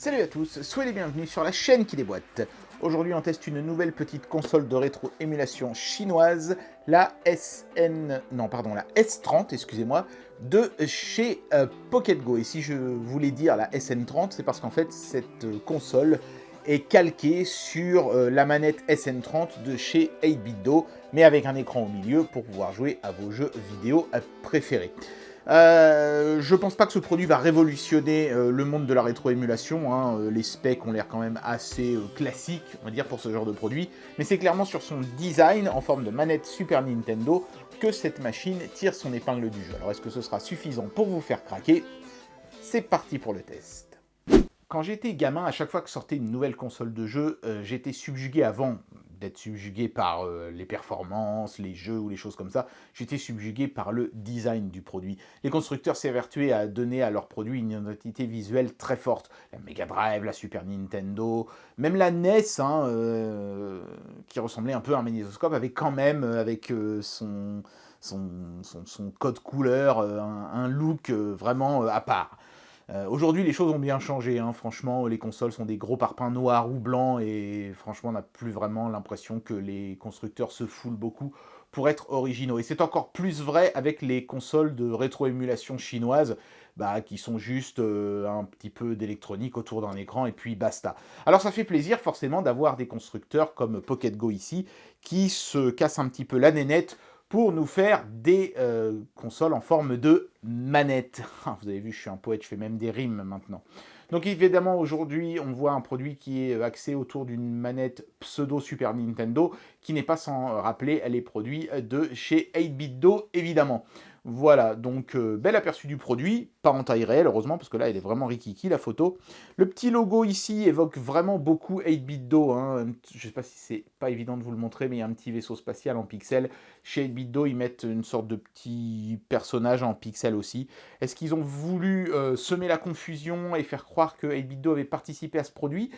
Salut à tous, soyez les bienvenus sur la chaîne qui déboîte. Aujourd'hui on teste une nouvelle petite console de rétro-émulation chinoise, la S30, excusez-moi, de chez Pocket Go. Et si je voulais dire la SN30, c'est parce qu'en fait cette console est calquée sur la manette SN30 de chez 8BitDo, mais avec un écran au milieu pour pouvoir jouer à vos jeux vidéo préférés. Je pense pas que ce produit va révolutionner le monde de la rétro-émulation, hein. Les specs ont l'air quand même assez classiques, on va dire, pour ce genre de produit, mais c'est clairement sur son design, en forme de manette Super Nintendo, que cette machine tire son épingle du jeu. Alors est-ce que ce sera suffisant pour vous faire craquer? C'est parti pour le test. Quand j'étais gamin, à chaque fois que sortait une nouvelle console de jeu, j'étais subjugué avant d'être subjugué par les performances, les jeux ou les choses comme ça, j'étais subjugué par le design du produit. Les constructeurs s'évertuaient à donner à leur produit une identité visuelle très forte. La Mega Drive, la Super Nintendo, même la NES, hein, qui ressemblait un peu à un magnétoscope, avait quand même, avec son code couleur, un look vraiment à part. Aujourd'hui, les choses ont bien changé, hein. Franchement, les consoles sont des gros parpaings noirs ou blancs et franchement, on n'a plus vraiment l'impression que les constructeurs se foulent beaucoup pour être originaux. Et c'est encore plus vrai avec les consoles de rétro-émulation chinoises, qui sont juste un petit peu d'électronique autour d'un écran et puis basta. Alors ça fait plaisir forcément d'avoir des constructeurs comme Pocket Go ici qui se cassent un petit peu la nénette pour nous faire des consoles en forme de manette. Vous avez vu, je suis un poète, je fais même des rimes maintenant. Donc évidemment, aujourd'hui, on voit un produit qui est axé autour d'une manette pseudo Super Nintendo, qui n'est pas sans rappeler les produits de chez 8BitDo, évidemment. Voilà, donc bel aperçu du produit, pas en taille réelle, heureusement, parce que là, elle est vraiment rikiki, la photo. Le petit logo ici évoque vraiment beaucoup 8BitDo, hein. Je ne sais pas si c'est pas évident de vous le montrer, mais il y a un petit vaisseau spatial en pixels. Chez 8BitDo, ils mettent une sorte de petit personnage en pixels aussi. Est-ce qu'ils ont voulu semer la confusion et faire croire que 8BitDo avait participé à ce produit?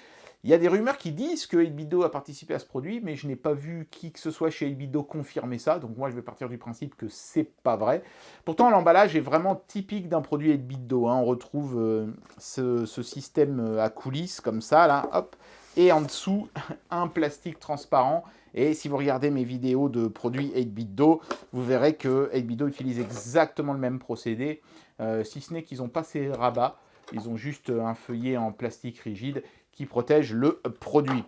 Il y a des rumeurs qui disent que 8BitDo a participé à ce produit, mais je n'ai pas vu qui que ce soit chez 8BitDo confirmer ça, donc moi je vais partir du principe que c'est pas vrai. Pourtant, l'emballage est vraiment typique d'un produit 8BitDo, hein. On retrouve ce système à coulisses comme ça, là, hop, et en dessous, un plastique transparent. Et si vous regardez mes vidéos de produits 8BitDo, vous verrez que 8BitDo utilise exactement le même procédé, si ce n'est qu'ils n'ont pas ces rabats, ils ont juste un feuillet en plastique rigide qui protège le produit.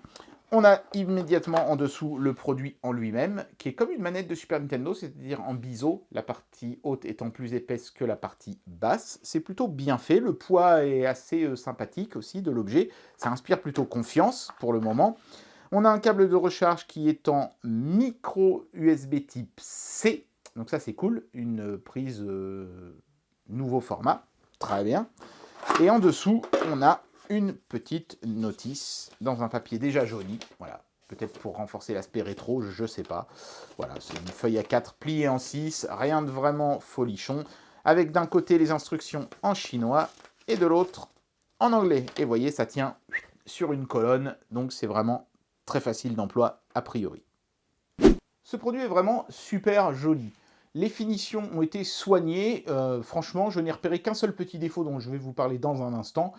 On a immédiatement en dessous le produit en lui-même, qui est comme une manette de Super Nintendo, c'est-à-dire en biseau, la partie haute étant plus épaisse que la partie basse. C'est plutôt bien fait, le poids est assez sympathique aussi de l'objet, ça inspire plutôt confiance pour le moment. On a un câble de recharge qui est en micro USB type C, donc ça c'est cool, une prise nouveau format, très bien. Et en dessous, on a une petite notice dans un papier déjà jauni, voilà, peut-être pour renforcer l'aspect rétro, je ne sais pas. Voilà, c'est une feuille A4 pliée en 6, rien de vraiment folichon, avec d'un côté les instructions en chinois et de l'autre en anglais. Et vous voyez, ça tient sur une colonne, donc c'est vraiment très facile d'emploi a priori. Ce produit est vraiment super joli. Les finitions ont été soignées, franchement, je n'ai repéré qu'un seul petit défaut dont je vais vous parler dans un instant.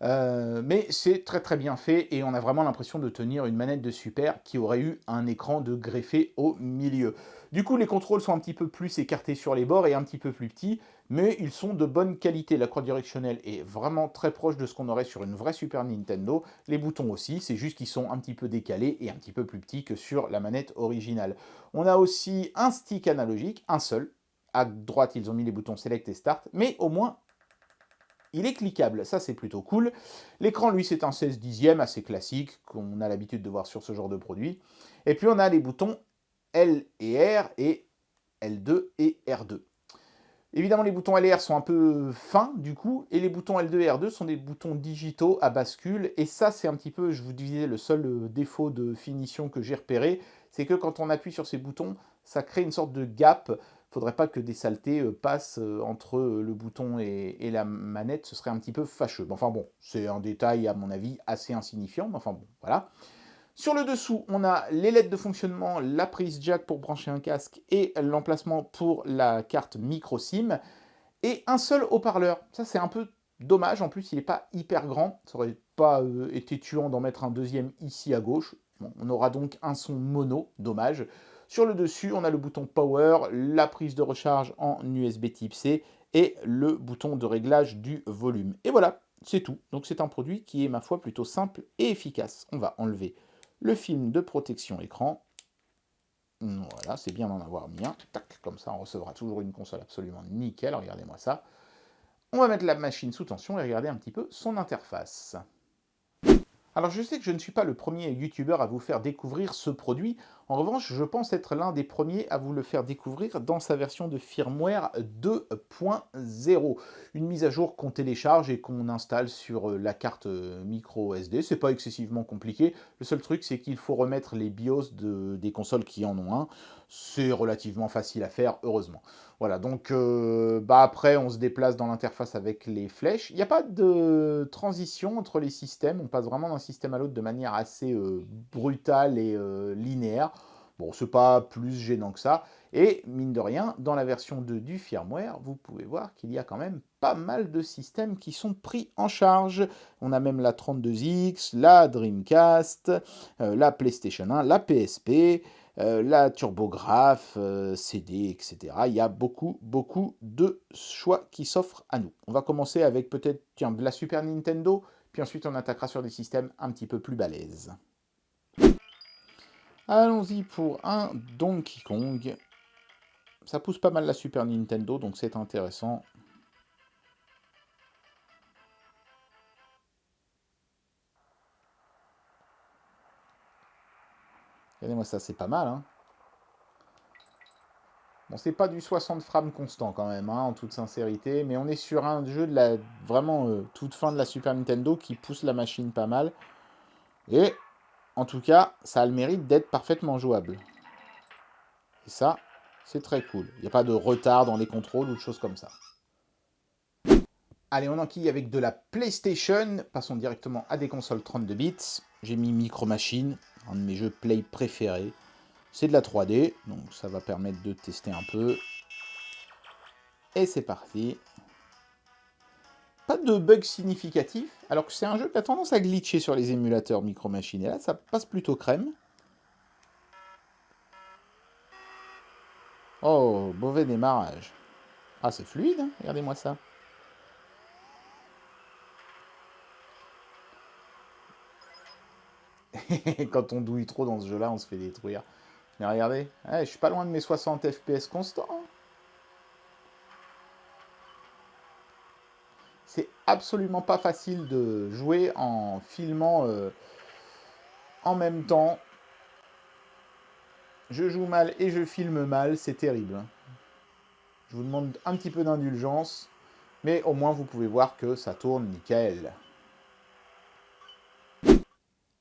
Mais c'est très très bien fait et on a vraiment l'impression de tenir une manette de Super qui aurait eu un écran de greffé au milieu. Du coup, les contrôles sont un petit peu plus écartés sur les bords et un petit peu plus petits, mais ils sont de bonne qualité. La croix directionnelle est vraiment très proche de ce qu'on aurait sur une vraie Super Nintendo. Les boutons aussi, c'est juste qu'ils sont un petit peu décalés et un petit peu plus petits que sur la manette originale. On a aussi un stick analogique, un seul. À droite, ils ont mis les boutons Select et Start, mais au moins il est cliquable, ça c'est plutôt cool. L'écran, lui, c'est un 16 dixième, assez classique, qu'on a l'habitude de voir sur ce genre de produit. Et puis on a les boutons L et R et L2 et R2. Évidemment, les boutons L et R sont un peu fins, du coup, et les boutons L2 et R2 sont des boutons digitaux à bascule, et ça, c'est un petit peu, je vous disais, le seul défaut de finition que j'ai repéré, c'est que quand on appuie sur ces boutons, ça crée une sorte de gap. Il ne faudrait pas que des saletés passent entre le bouton et la manette, ce serait un petit peu fâcheux. Enfin bon, c'est un détail, à mon avis, assez insignifiant, mais enfin bon, voilà. Sur le dessous, on a les LED de fonctionnement, la prise jack pour brancher un casque et l'emplacement pour la carte micro SIM et un seul haut-parleur. Ça, c'est un peu Dommage, en plus il n'est pas hyper grand, ça aurait pas été tuant d'en mettre un deuxième ici à gauche. Bon, on aura donc un son mono, dommage. Sur le dessus, on a le bouton Power, la prise de recharge en USB Type C et le bouton de réglage du volume. Et voilà, c'est tout. Donc c'est un produit qui est, ma foi, plutôt simple et efficace. On va enlever le film de protection écran. Voilà, c'est bien d'en avoir mis un. Tac, comme ça, on recevra toujours une console absolument nickel. Regardez-moi ça. On va mettre la machine sous tension et regarder un petit peu son interface. Alors je sais que je ne suis pas le premier youtubeur à vous faire découvrir ce produit. En revanche, je pense être l'un des premiers à vous le faire découvrir dans sa version de firmware 2.0. Une mise à jour qu'on télécharge et qu'on installe sur la carte micro SD. C'est pas excessivement compliqué. Le seul truc, c'est qu'il faut remettre les BIOS des consoles qui en ont un. C'est relativement facile à faire, heureusement. Voilà, donc après, on se déplace dans l'interface avec les flèches. Il n'y a pas de transition entre les systèmes. On passe vraiment d'un système à l'autre de manière assez brutale et linéaire. Bon, c'est pas plus gênant que ça. Et mine de rien, dans la version 2 du firmware, vous pouvez voir qu'il y a quand même pas mal de systèmes qui sont pris en charge. On a même la 32X, la Dreamcast, la PlayStation 1, la PSP, la turbographe, CD, etc. Il y a beaucoup de choix qui s'offrent à nous. On va commencer avec peut-être de la Super Nintendo, puis ensuite on attaquera sur des systèmes un petit peu plus balèzes. Allons-y pour un Donkey Kong. Ça pousse pas mal la Super Nintendo, donc c'est intéressant. Regardez-moi ça, c'est pas mal, hein. Bon, c'est pas du 60 frames constant quand même, hein, en toute sincérité, mais on est sur un jeu de la vraiment toute fin de la Super Nintendo qui pousse la machine pas mal. Et en tout cas, ça a le mérite d'être parfaitement jouable. Et ça, c'est très cool. Il n'y a pas de retard dans les contrôles ou de choses comme ça. Allez, on enquille avec de la PlayStation. Passons directement à des consoles 32 bits. J'ai mis Micro Machine, un de mes jeux Play préférés. C'est de la 3D, donc ça va permettre de tester un peu. Et c'est parti. Pas de bugs significatifs, alors que c'est un jeu qui a tendance à glitcher sur les émulateurs Micro Machine. Et là, ça passe plutôt crème. Oh, mauvais démarrage. Ah, c'est fluide, hein, regardez-moi ça. Quand on douille trop dans ce jeu-là, on se fait détruire. Mais regardez, je suis pas loin de mes 60 FPS constants. C'est absolument pas facile de jouer en filmant en même temps. Je joue mal et je filme mal, c'est terrible. Je vous demande un petit peu d'indulgence, mais au moins vous pouvez voir que ça tourne nickel.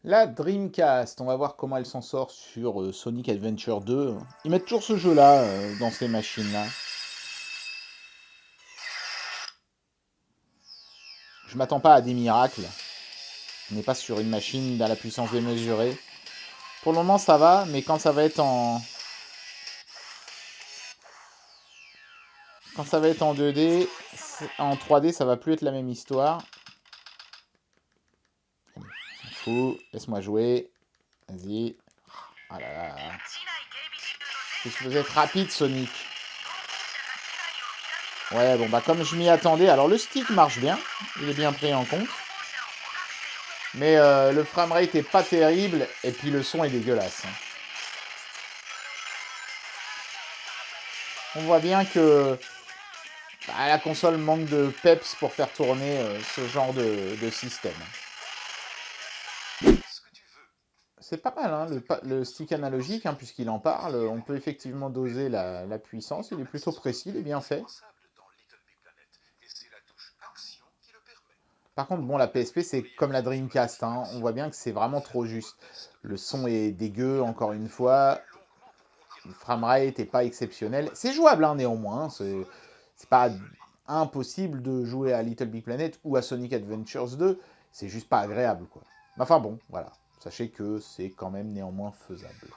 La Dreamcast, on va voir comment elle s'en sort sur Sonic Adventure 2. Ils mettent toujours ce jeu-là dans ces machines-là. Je m'attends pas à des miracles. On n'est pas sur une machine à la puissance démesurée. Pour le moment, ça va, mais quand ça va être en... Quand ça va être en 2D, en 3D, ça va plus être la même histoire. Fou, laisse-moi jouer. Vas-y. Ah là là. C'est supposé être rapide, Sonic. Ouais, bon, bah comme je m'y attendais. Alors, le stick marche bien. Il est bien pris en compte. Mais le framerate est pas terrible. Et puis, le son est dégueulasse. On voit bien que la console manque de peps pour faire tourner ce genre de système. C'est pas mal, hein, le stick analogique, hein, puisqu'il en parle. On peut effectivement doser la puissance. Il est plutôt précis, il est bien fait. Par contre, bon, la PSP, c'est comme la Dreamcast. Hein. On voit bien que c'est vraiment trop juste. Le son est dégueu, encore une fois. Le framerate n'est pas exceptionnel. C'est jouable, hein, néanmoins. Hein. C'est pas impossible de jouer à Little Big Planet ou à Sonic Adventures 2. C'est juste pas agréable, quoi. Enfin bon, voilà. Sachez que c'est quand même néanmoins faisable.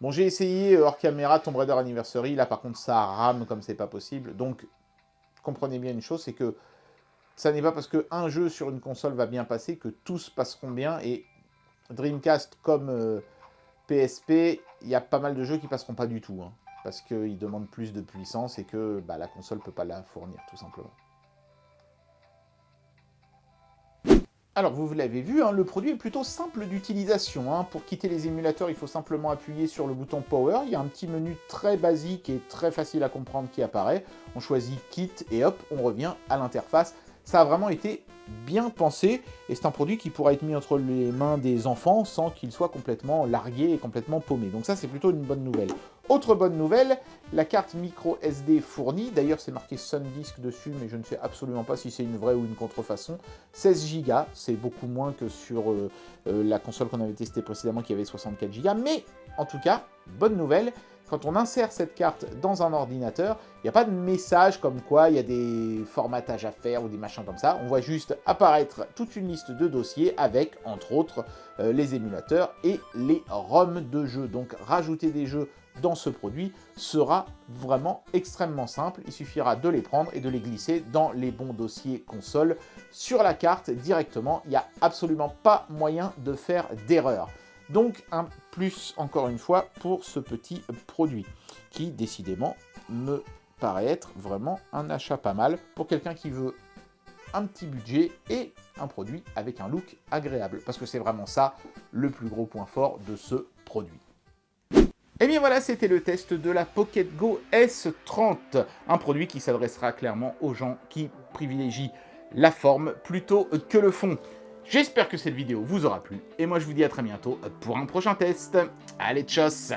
Bon, j'ai essayé hors caméra Tomb Raider Anniversary. Là, par contre, ça rame comme c'est pas possible. Donc, comprenez bien une chose, c'est que ça n'est pas parce qu'un jeu sur une console va bien passer que tous passeront bien, et Dreamcast comme PSP, il y a pas mal de jeux qui passeront pas du tout, hein, parce qu'ils demandent plus de puissance et que la console peut pas la fournir, tout simplement. Alors, vous l'avez vu, hein, le produit est plutôt simple d'utilisation. Hein. Pour quitter les émulateurs, il faut simplement appuyer sur le bouton Power. Il y a un petit menu très basique et très facile à comprendre qui apparaît. On choisit Kit et hop, on revient à l'interface. Ça a vraiment été bien pensé et c'est un produit qui pourra être mis entre les mains des enfants sans qu'il soit complètement largué et complètement paumé. Donc ça, c'est plutôt une bonne nouvelle. Autre bonne nouvelle, la carte micro SD fournie, d'ailleurs c'est marqué SunDisk dessus, mais je ne sais absolument pas si c'est une vraie ou une contrefaçon, 16 Go, c'est beaucoup moins que sur la console qu'on avait testée précédemment qui avait 64 Go, mais en tout cas, bonne nouvelle, quand on insère cette carte dans un ordinateur, il n'y a pas de message comme quoi il y a des formatages à faire ou des machins comme ça. On voit juste apparaître toute une liste de dossiers avec, entre autres, les émulateurs et les ROM de jeux. Donc rajouter des jeux dans ce produit sera vraiment extrêmement simple. Il suffira de les prendre et de les glisser dans les bons dossiers console sur la carte directement. Il n'y a absolument pas moyen de faire d'erreur. Donc un plus, encore une fois, pour ce petit produit, qui décidément me paraît être vraiment un achat pas mal pour quelqu'un qui veut un petit budget et un produit avec un look agréable, parce que c'est vraiment ça le plus gros point fort de ce produit. Et bien voilà, c'était le test de la Pocket Go S30, un produit qui s'adressera clairement aux gens qui privilégient la forme plutôt que le fond. J'espère que cette vidéo vous aura plu, et moi je vous dis à très bientôt pour un prochain test. Allez, tchuss!